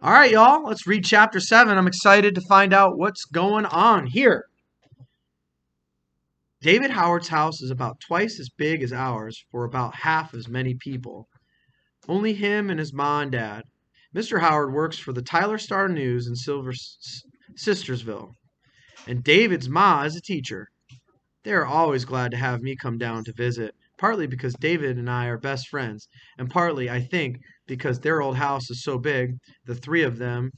All right, y'all, let's read chapter 7. I'm excited to find out what's going on here. David Howard's house is about twice as big as ours for about half as many people. Only him and his ma and dad. Mr. Howard works for the Tyler Star News in Sistersville, and David's ma is a teacher. They are always glad to have me come down to visit, partly because David and I are best friends, and partly, I think, because their old house is so big, the three of them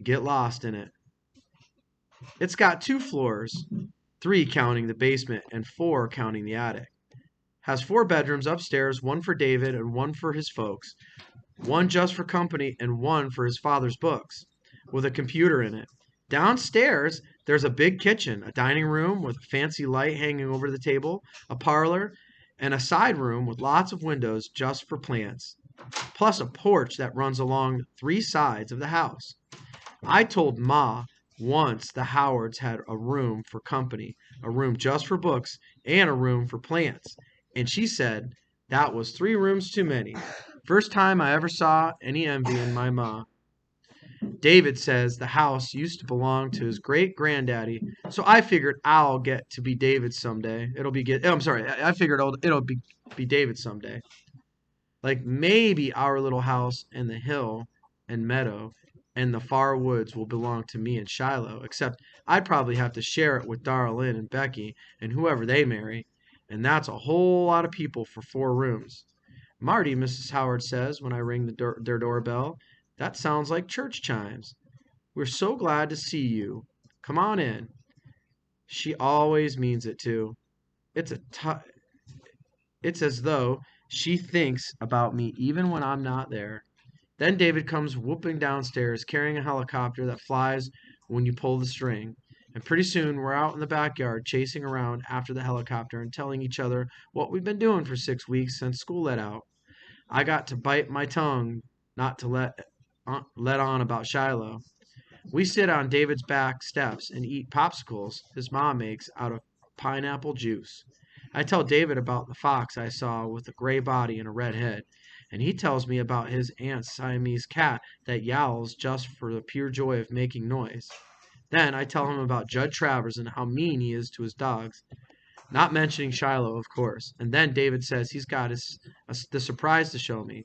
get lost in it. It's got 2 floors, 3 counting the basement and 4 counting the attic. Has 4 bedrooms upstairs, one for David and one for his folks, one just for company and one for his father's books, with a computer in it. Downstairs, there's a big kitchen, a dining room with a fancy light hanging over the table, a parlor, and a side room with lots of windows just for plants, plus a porch that runs along 3 sides of the house. I told Ma once the Howards had a room for company, a room just for books, and a room for plants, and she said that was 3 rooms too many. First time I ever saw any envy in my ma. David says the house used to belong to his great granddaddy, so I figured I'll get to be David someday. I'm sorry, I figured it'll be David someday. Like maybe our little house and the hill and meadow and the far woods will belong to me and Shiloh, except I'd probably have to share it with Darlene and Becky and whoever they marry, and that's a whole lot of people for 4 rooms. Marty, Mrs. Howard says when I ring their doorbell, that sounds like church chimes. We're so glad to see you. Come on in. She always means it too. It's a t- it's as though she thinks about me even when I'm not there. Then David comes whooping downstairs carrying a helicopter that flies when you pull the string. And pretty soon we're out in the backyard chasing around after the helicopter and telling each other what we've been doing for 6 weeks since school let out. I got to bite my tongue not to let on about Shiloh. We sit on David's back steps and eat popsicles his mom makes out of pineapple juice. I tell David about the fox I saw with a gray body and a red head, and he tells me about his aunt's Siamese cat that yowls just for the pure joy of making noise. Then I tell him about Judd Travers and how mean he is to his dogs, not mentioning Shiloh, of course. And then David says he's got the surprise to show me.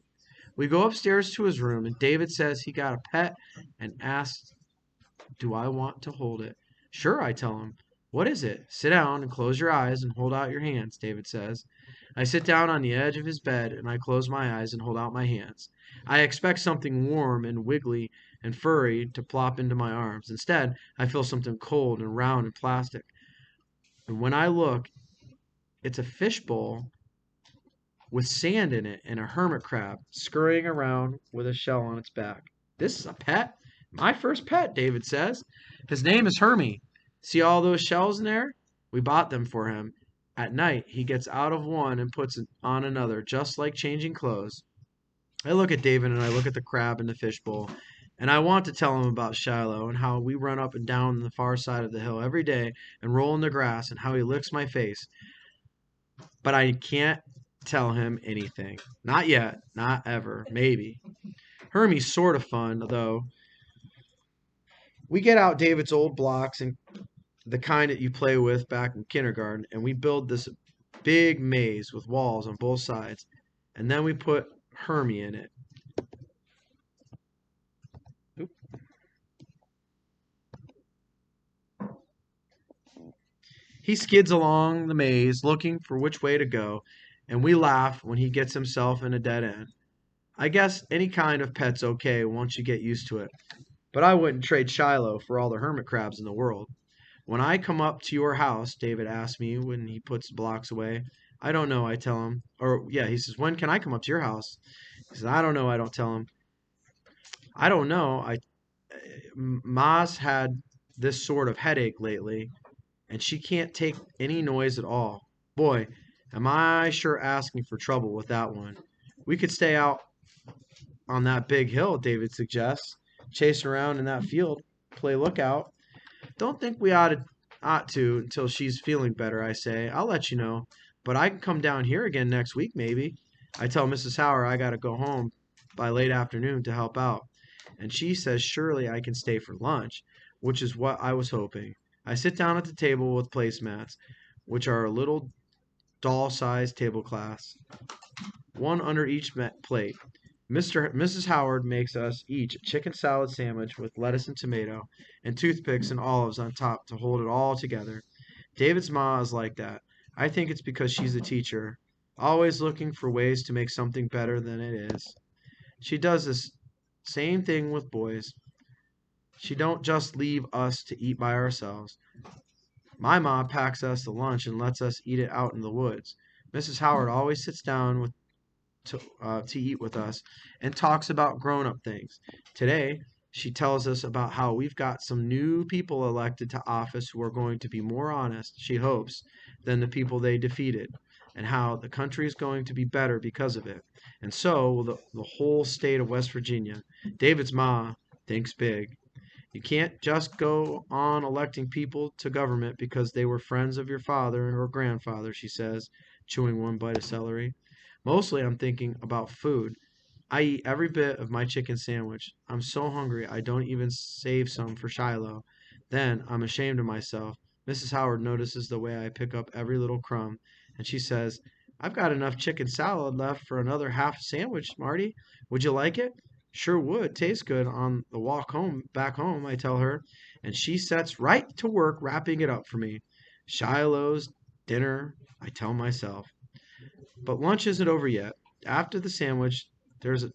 We go upstairs to his room, and David says he got a pet and asks, do I want to hold it? Sure, I tell him. What is it? Sit down and close your eyes and hold out your hands, David says. I sit down on the edge of his bed and I close my eyes and hold out my hands. I expect something warm and wiggly and furry to plop into my arms. Instead, I feel something cold and round and plastic. And when I look, it's a fishbowl with sand in it and a hermit crab scurrying around with a shell on its back. This is a pet? My first pet, David says. His name is Hermie. See all those shells in there? We bought them for him. At night, he gets out of one and puts it on another, just like changing clothes. I look at David and I look at the crab in the fishbowl, and I want to tell him about Shiloh and how we run up and down the far side of the hill every day and roll in the grass and how he licks my face. But I can't tell him anything. Not yet. Not ever. Maybe. Hermie's sort of fun, though. We get out David's old blocks and the kind that you play with back in kindergarten, and we build this big maze with walls on both sides, and then we put Hermie in it. Oop. He skids along the maze looking for which way to go, and we laugh when he gets himself in a dead end. I guess any kind of pet's okay once you get used to it, but I wouldn't trade Shiloh for all the hermit crabs in the world. When I come up to your house, David asks me when he puts the blocks away. I don't know, I tell him. Or, yeah, he says, when can I come up to your house? He says, I don't know, I don't tell him. I don't know. Ma's had this sort of headache lately, and she can't take any noise at all. Boy, am I sure asking for trouble with that one. We could stay out on that big hill, David suggests. Chase around in that field, play lookout. Don't think we ought to until she's feeling better, I say. I'll let you know. But I can come down here again next week, maybe. I tell Mrs. Howard I gotta go home by late afternoon to help out. and she says surely I can stay for lunch, which is what I was hoping. I sit down at the table with placemats, which are a little doll-sized tablecloths, one under each plate. Mrs. Howard makes us each a chicken salad sandwich with lettuce and tomato, and toothpicks and olives on top to hold it all together. David's ma is like that. I think it's because she's a teacher, always looking for ways to make something better than it is. She does this same thing with boys. She don't just leave us to eat by ourselves. My ma packs us the lunch and lets us eat it out in the woods. Mrs. Howard always sits down to eat with us and talks about grown up things. Today, she tells us about how we've got some new people elected to office who are going to be more honest, she hopes, than the people they defeated, and how the country is going to be better because of it. And so will the whole state of West Virginia. David's ma thinks big. You can't just go on electing people to government because they were friends of your father or grandfather, she says, chewing one bite of celery. Mostly I'm thinking about food. I eat every bit of my chicken sandwich. I'm so hungry I don't even save some for Shiloh. Then I'm ashamed of myself. Mrs. Howard notices the way I pick up every little crumb, and she says, I've got enough chicken salad left for another half sandwich, Marty. Would you like it? Sure would. Tastes good on the walk back home, I tell her, and she sets right to work wrapping it up for me. Shiloh's dinner, I tell myself. But lunch isn't over yet. After the sandwich, there's a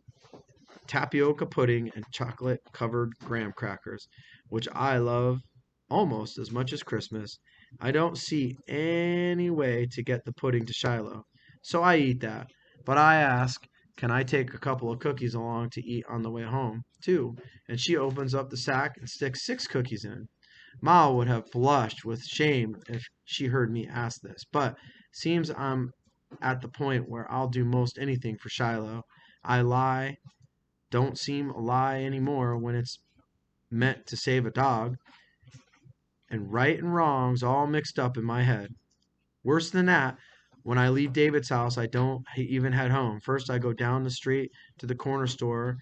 tapioca pudding and chocolate covered graham crackers, which I love almost as much as Christmas. I don't see any way to get the pudding to Shiloh, so I eat that. But I ask, can I take a couple of cookies along to eat on the way home, too? And she opens up the sack and sticks 6 cookies in. Ma would have blushed with shame if she heard me ask this, but seems I'm at the point where I'll do most anything for Shiloh. I lie don't seem a lie anymore when it's meant to save a dog, and right and wrong's all mixed up in my head. Worse than that, when I leave David's house, I don't even head home. First, I go down the street to the corner store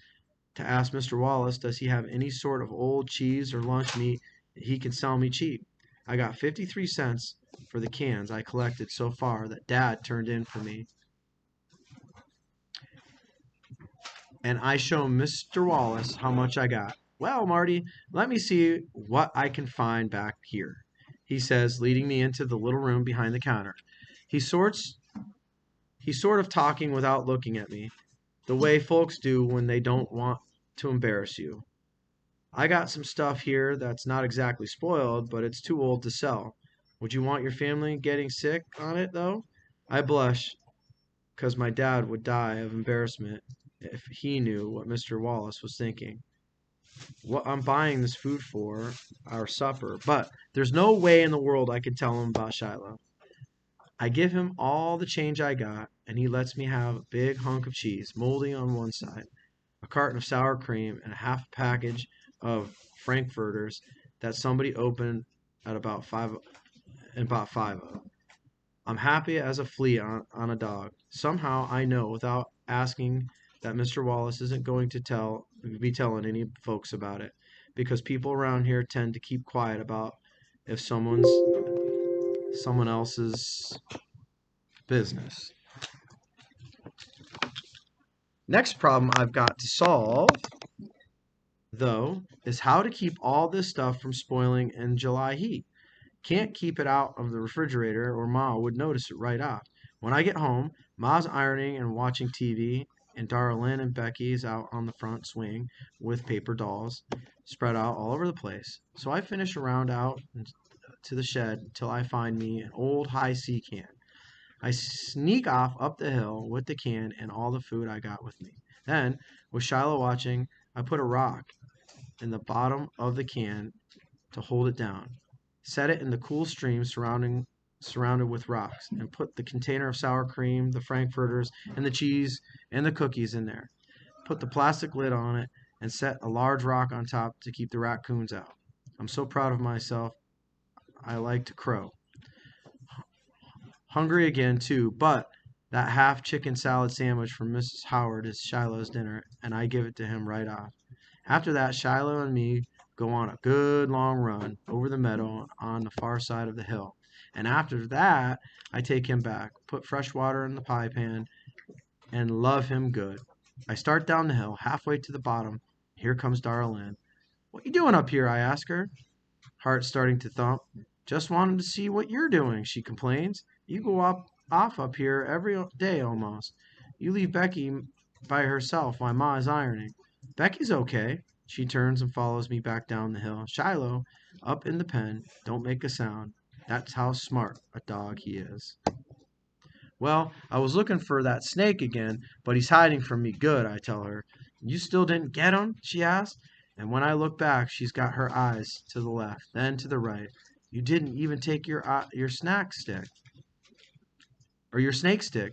to ask Mr. Wallace, does he have any sort of old cheese or lunch meat that he can sell me cheap? I got 53 cents for the cans I collected so far that Dad turned in for me. And I show Mr. Wallace how much I got. Well, Marty, let me see what I can find back here, he says, leading me into the little room behind the counter. He sorts he's sort of talking without looking at me, the way folks do when they don't want to embarrass you. I got some stuff here that's not exactly spoiled, but it's too old to sell. Would you want your family getting sick on it, though? I blush, 'cause my dad would die of embarrassment if he knew what Mr. Wallace was thinking. What I'm buying this food for, our supper, but there's no way in the world I can tell him about Shiloh. I give him all the change I got, and he lets me have a big hunk of cheese, moldy on one side, a carton of sour cream, and a half package of frankfurters that somebody opened at about five of. I'm happy as a flea on a dog. Somehow I know without asking that Mr. Wallace isn't going to be telling any folks about it, because people around here tend to keep quiet about if someone else's business. Next problem I've got to solve, though, is how to keep all this stuff from spoiling in July heat. Can't keep it out of the refrigerator or Ma would notice it right off. When I get home, Ma's ironing and watching TV, and Darlene and Becky's out on the front swing with paper dolls spread out all over the place. So I finish around out to the shed till I find me an old high C can. I sneak off up the hill with the can and all the food I got with me. Then, with Shiloh watching, I put a rock in the bottom of the can to hold it down. Set it in the cool stream surrounded with rocks, and put the container of sour cream, the frankfurters, and the cheese and the cookies in there. Put the plastic lid on it and set a large rock on top to keep the raccoons out. I'm so proud of myself. I like to crow. Hungry again, too, but that half chicken salad sandwich from Mrs. Howard is Shiloh's dinner, and I give it to him right off. After that, Shiloh and me go on a good long run over the meadow on the far side of the hill. And after that, I take him back, put fresh water in the pie pan, and love him good. I start down the hill, halfway to the bottom. Here comes Darlene. "What you doing up here?" I ask her, heart starting to thump. "Just wanted to see what you're doing," she complains. "You go off up here every day almost. You leave Becky by herself while Ma is ironing." "Becky's okay." She turns and follows me back down the hill. Shiloh, up in the pen, don't make a sound. That's how smart a dog he is. "Well, I was looking for that snake again, but he's hiding from me good," I tell her. "You still didn't get him?" she asks. And when I look back, she's got her eyes to the left, then to the right. "You didn't even take your snack stick, or your snake stick,"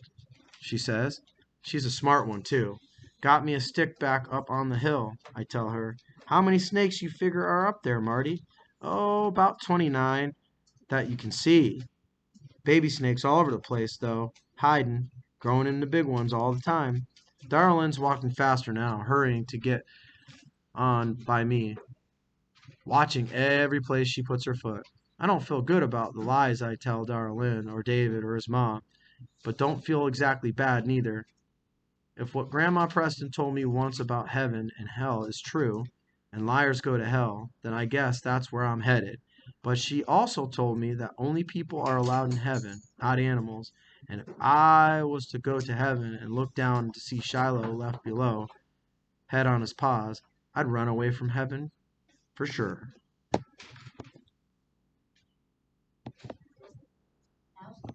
she says. She's a smart one, too. "Got me a stick back up on the hill," I tell her. "How many snakes you figure are up there, Marty?" "Oh, about 29 that you can see. Baby snakes all over the place, though, hidin', growin' into big ones all the time." Darlin's walking faster now, hurrying to get on by me, watching every place she puts her foot. I don't feel good about the lies I tell Darlin or David or his ma, but don't feel exactly bad neither. If what Grandma Preston told me once about heaven and hell is true, and liars go to hell, then I guess that's where I'm headed. But she also told me that only people are allowed in heaven, not animals. And if I was to go to heaven and look down to see Shiloh left below, head on his paws, I'd run away from heaven for sure.